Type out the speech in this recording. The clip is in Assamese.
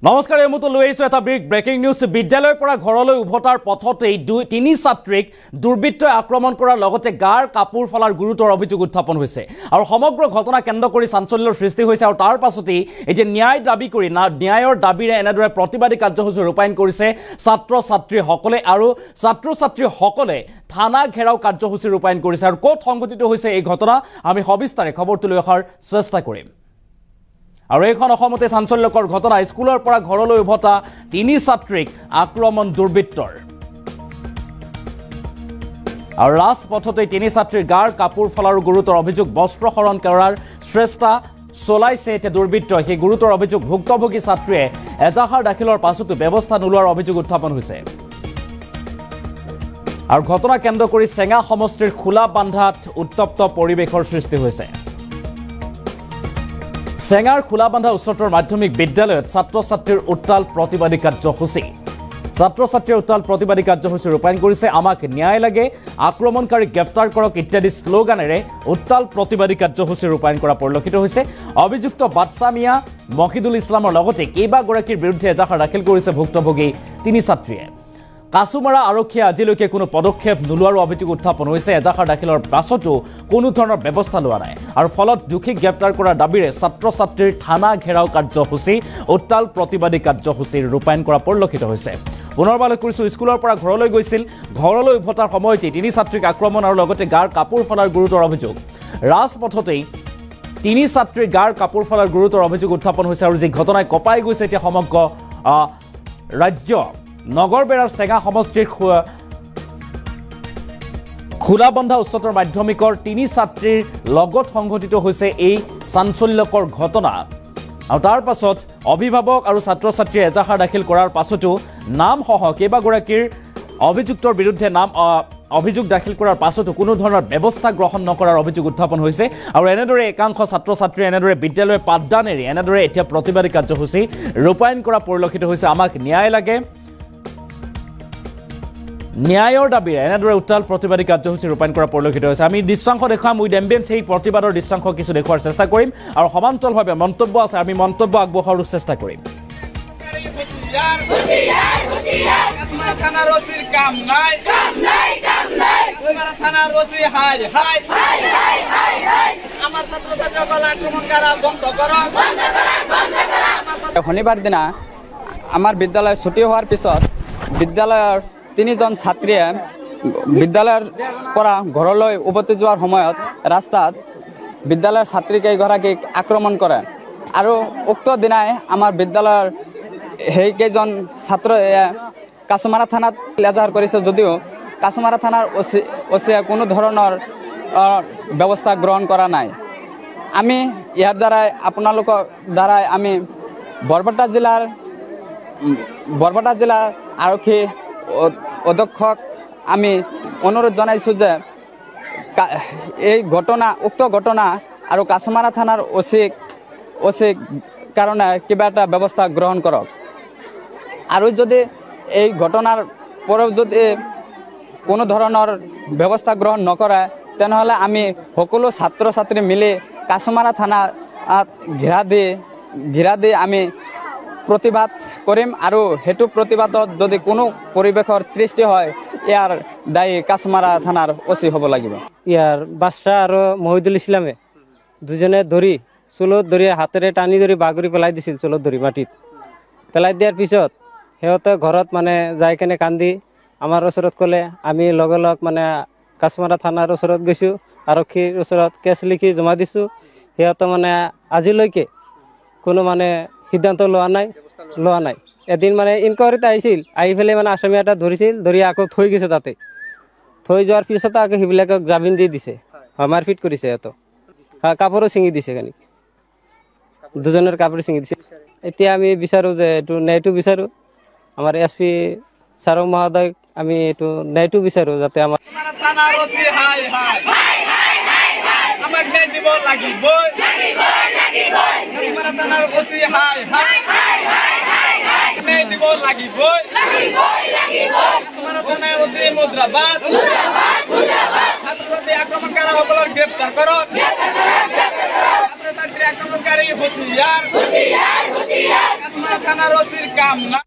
নমস্কাৰ এই মুহূৰ্তত লৈ আহিছোঁ এটা বিগ ব্ৰেকিং নিউজ। বিদ্যালয়ৰ পৰা ঘৰলৈ উভতাৰ পথতেই তিনি ছাত্ৰীক দুৰ্বৃত্তই আক্ৰমণ কৰাৰ লগতে গাৰ কাপোৰ ফলাৰ গুৰুতৰ অভিযোগ উত্থাপন হৈছে আৰু সমগ্ৰ ঘটনা কেন্দ্ৰ কৰি চাঞ্চল্যৰ সৃষ্টি হৈছে আৰু তাৰ পাছতেই এতিয়া ন্যায় দাবী কৰি ন্যায়ৰ দাবীৰে এনেদৰে প্ৰতিবাদী কাৰ্যসূচী ৰূপায়ণ কৰিছে ছাত্ৰ ছাত্ৰীসকলে আৰু ছাত্ৰ ছাত্ৰীসকলে থানা ঘেৰাও কাৰ্যসূচী ৰূপায়ণ কৰিছে আৰু ক'ত সংঘটিত হৈছে এই ঘটনা আমি সবিস্তাৰে খবৰটো লৈ অহাৰ চেষ্টা কৰিম। আৰু এইখন অসমতে চাঞ্চল্যকৰ ঘটনা, স্কুলৰ পৰা ঘৰলৈ উভতা তিনি ছাত্ৰীক আক্ৰমণ দুৰ্বৃত্তৰ আৰু ৰাজপথতে তিনি ছাত্ৰীৰ গাৰ কাপোৰ ফলাৰ গুৰুতৰ অভিযোগ, বস্ত্ৰহৰণ কৰাৰ চেষ্টা চলাইছে এতিয়া দুৰ্বৃত্তই। সেই গুৰুতৰ অভিযোগ ভুক্তভোগী ছাত্ৰীয়ে এজাহাৰ দাখিলৰ পাছতো ব্যৱস্থা নোলোৱাৰ অভিযোগ উত্থাপন হৈছে আৰু ঘটনা কেন্দ্ৰ কৰি চেঙা সমষ্টিৰ খোলা বান্ধাত উত্তপ্ত পৰিৱেশৰ সৃষ্টি হৈছে। চেঙাৰ খোলাবান্ধা উচ্চতৰ মাধ্যমিক বিদ্যালয়ত ছাত্ৰ ছাত্ৰীৰ উত্তাল প্ৰতিবাদী কাৰ্যসূচী ৰূপায়ণ কৰিছে। আমাক ন্যায় লাগে, আক্ৰমণকাৰীক গ্ৰেপ্তাৰ কৰক ইত্যাদি শ্লোগানেৰে উত্তাল প্ৰতিবাদী কাৰ্যসূচী ৰূপায়ণ কৰা পৰিলক্ষিত হৈছে। অভিযুক্ত বাদশা মিয়া, মহিদুল ইছলামৰ লগতে কেইবাগৰাকীৰ বিৰুদ্ধে এজাহাৰ দাখিল কৰিছে ভুক্তভোগী তিনি ছাত্ৰীয়ে। কাছুমাৰা আৰক্ষীয়ে আজিলৈকে কোনো পদক্ষেপ নোলোৱাৰ অভিযোগ উত্থাপন হৈছে। এজাহাৰ দাখিলৰ পাছতো কোনো ধৰণৰ ব্যৱস্থা লোৱা নাই আৰু ফলত দোষীক গ্ৰেপ্তাৰ কৰাৰ দাবীৰে ছাত্ৰ ছাত্ৰীৰ থানা ঘেৰাও কাৰ্যসূচী উত্তাল প্ৰতিবাদী কাৰ্যসূচীৰ ৰূপায়ণ কৰা পৰিলক্ষিত হৈছে। পুনৰবাৰ কৰিছোঁ, স্কুলৰ পৰা ঘৰলৈ গৈছিল, ঘৰলৈ উভতাৰ সময়তে তিনি ছাত্ৰীক আক্ৰমণ আৰু লগতে গাৰ কাপোৰ ফলাৰ গুৰুতৰ অভিযোগ। ৰাজপথতেই তিনি ছাত্ৰীৰ গাৰ কাপোৰ ফলাৰ গুৰুতৰ অভিযোগ উত্থাপন হৈছে আৰু যি ঘটনাই কঁপাই গৈছে এতিয়া সমগ্ৰ ৰাজ্য। নগৰবেৰাৰ চেঙা সমষ্টিৰ খোলাবন্ধা উচ্চতৰ মাধ্যমিকৰ তিনি ছাত্ৰীৰ লগত সংঘটিত হৈছে এই চাঞ্চল্যকৰ ঘটনা আৰু তাৰ পাছত অভিভাৱক আৰু ছাত্ৰ ছাত্ৰীয়ে এজাহাৰ দাখিল কৰাৰ পাছতো নামসহ কেইবাগৰাকীৰ অভিযুক্তৰ বিৰুদ্ধে অভিযোগ দাখিল কৰাৰ পাছতো কোনো ধৰণৰ ব্যৱস্থা গ্ৰহণ নকৰাৰ অভিযোগ উত্থাপন হৈছে আৰু এনেদৰে একাংশ ছাত্ৰ ছাত্ৰীয়ে এনেদৰে বিদ্যালয়ৰ পাঠদান এৰি এনেদৰে এতিয়া প্ৰতিবাদী কাৰ্যসূচী ৰূপায়ণ কৰা পৰিলক্ষিত হৈছে। আমাক ন্যায় লাগে, ন্যায়ৰ দাবীৰে এনেদৰে উত্তাল প্ৰতিবাদী কাৰ্যসূচী ৰূপায়ণ কৰা পৰিলক্ষিত হৈছে। আমি দৃশ্যাংশ দেখুৱাম, উইথ এম্বিয়েন্স সেই প্ৰতিবাদৰ দৃশ্যাংশ কিছু দেখুৱাৰ চেষ্টা কৰিম আৰু সমান্তৰালভাৱে মন্তব্য আছে, আমি মন্তব্য আগবঢ়োৱাৰ চেষ্টা কৰিম। শনিবাৰ দিনা আমাৰ বিদ্যালয় ছুটি হোৱাৰ পিছত বিদ্যালয়ৰ তিনিজন ছাত্ৰীয়ে বিদ্যালয়ৰ পৰা ঘৰলৈ উভতি যোৱাৰ সময়ত ৰাস্তাত বিদ্যালয়ৰ ছাত্ৰীকেইগৰাকীক আক্ৰমণ কৰে আৰু উক্ত দিনাই আমাৰ বিদ্যালয়ৰ সেইকেইজন ছাত্ৰই কাছুমাৰা থানাত এজাহাৰ কৰিছে যদিও কাছুমাৰা থানাৰ অচিয়ে কোনো ধৰণৰ ব্যৱস্থা গ্ৰহণ কৰা নাই। আমি ইয়াৰ দ্বাৰাই আপোনালোকৰ দ্বাৰাই আমি বৰপেটা জিলাৰ আৰক্ষী অধ্যক্ষক আমি অনুৰোধ জনাইছোঁ যে এই উক্ত ঘটনা আৰু কাছুমাৰা থানাৰ অচিক কাৰণে কিবা এটা ব্যৱস্থা গ্ৰহণ কৰক আৰু যদি এই ঘটনাৰ পৰেও যদি কোনো ধৰণৰ ব্যৱস্থা গ্ৰহণ নকৰে তেনেহ'লে আমি সকলো ছাত্ৰ ছাত্ৰী মিলি কাছুমাৰা থানাত ঘেৰা দি আমি প্ৰতিবাদ কৰিম আৰু সেইটো প্ৰতিবাদত যদি কোনো পৰিৱেশৰ সৃষ্টি হয় ইয়াৰ দায়ী কাছুমাৰা থানাৰ অচি হ'ব লাগিব। ইয়াৰ বাদশা আৰু মহিদুল ইছলামে দুজনে ধৰি চুলত ধৰি হাতেৰে টানি ধৰি বাগৰি পেলাই দিছিল, চুলত ধৰি মাটিত পেলাই দিয়াৰ পিছত সিহঁতে ঘৰত মানে যাই কেনে কান্দি আমাৰ ওচৰত ক'লে। আমি লগে লগ মানে কাছুমাৰা থানাৰ ওচৰত গৈছোঁ, আৰক্ষীৰ ওচৰত কেছ লিখি জমা দিছোঁ। সিহঁতে মানে আজিলৈকে কোনো মানে সিদ্ধান্ত লোৱা নাই। এদিন মানে ইনকুৱাৰীত আহিছিল, আহি পেলাই মানে আসামীয়া এটা ধৰিছিল, ধৰি আকৌ থৈ গৈছে। তাতে থৈ যোৱাৰ পিছতে আকৌ সেইবিলাকক জামিন দি দিছে, মাৰপিট কৰিছে সিহঁতক, কাপোৰো ছিঙি দিছে, কানি দুজনৰ কাপোৰ ছিঙি দিছে। এতিয়া আমি বিচাৰোঁ যে এইটো ন্যায়টো বিচাৰোঁ, আমাৰ SP ছাৰ মহোদয়ক আমি এইটো ন্যায়টো বিচাৰোঁ যাতে আমাৰ আক্ৰমণকাৰীসকলক গ্ৰেপ্তাৰ কৰক, ছাত্ৰ ছাত্ৰী আক্ৰমণকাৰী হুঁশিয়াৰ, থানাৰ ওসিৰ কাম না।